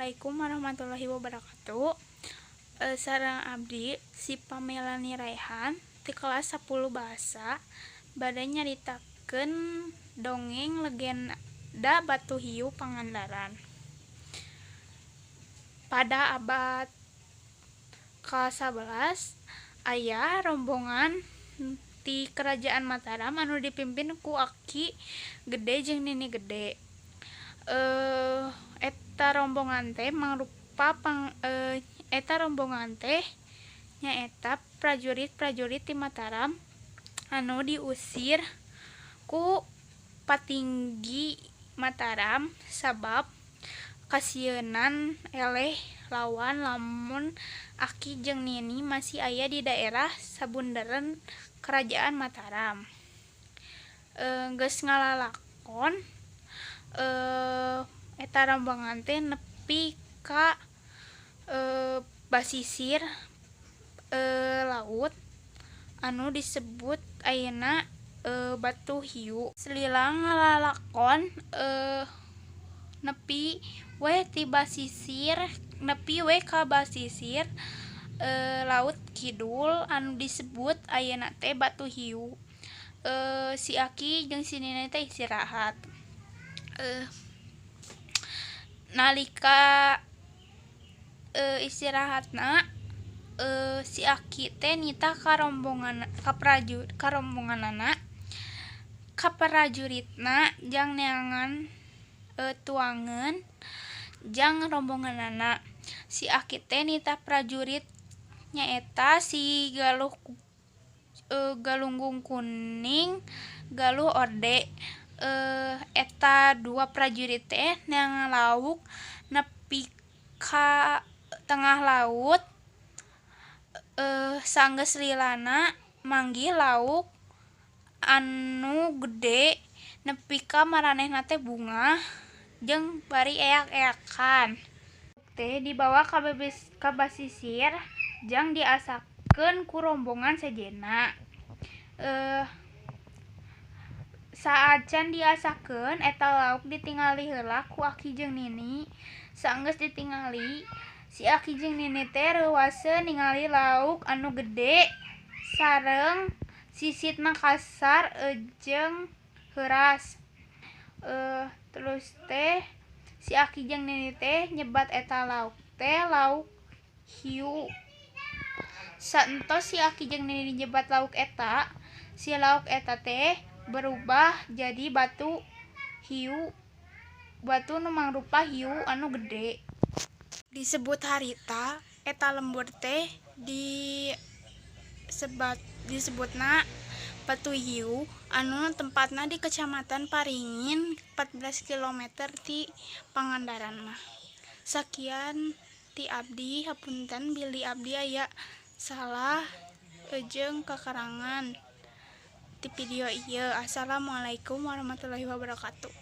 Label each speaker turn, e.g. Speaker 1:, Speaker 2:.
Speaker 1: Assalamualaikum warahmatullahi wabarakatuh. Sareng abdi si Pamela Niraihan di kelas 10 bahasa bade nyaritakeun dongeng legenda Batu Hiu Pangandaran. Pada abad ke-11 aya rombongan di kerajaan Mataram anu dipimpin ku Aki Gede jeung Nini Gede. Eta rombongan teh nyaeta prajurit-prajurit ti Mataram anu diusir ku patinggi Mataram sabab kasieun eleh lawan lamun Aki jeung Nini masih aya di daerah sabundeureun kerajaan Mataram. Geus ngalalakon eta rombongan teh nepi ka basisir laut anu disebut ayeuna Batu Hiu. Selilang ngalalakon nepi we ka basisir laut kidul anu disebut ayeuna teh Batu Hiu. Si Aki jeung si Nini teh istirahat. Nalika istirahatna si Aki teh nitah ka prajuritna jang neangan tuangeun jang rombonganana. Si Aki teh nitah prajurit nyaeta si Galunggung Kuning, Galuh Orde. Eta dua prajurit teh neangan lauk nepi ka tengah laut sanggeus lilana manggih lauk anu gede nepi ka maranehna teh bungah jeung bari eak-eakan. Teh dibawa ka basisir jang diasakeun ku rombongan sejenna. Saat can diasakeun eta lauk ditingali heula ku Aki jeung Nini. Saenggeus ditingali si Aki jeung Nini teh reuaseuh ningali lauk anu gede sareng sisitna kasar jeung heuras. Terus teh si Aki jeung Nini teh nyebat eta lauk teh lauk hiu. Saentos si Aki jeung Nini nyebat lauk eta, si lauk eta teh berubah jadi batu hiu, batu nu mangrupa hiu anu gede. Disebut harita eta lembur teh disebutna Batu Hiu anu tempatna di Kecamatan Paringin 14 km ti Pangandaran mah. Sakian ti abdi, hapunten bilih abdi aya salah jeung kakarangan ti video ieu. Assalamualaikum warahmatullahi wabarakatuh.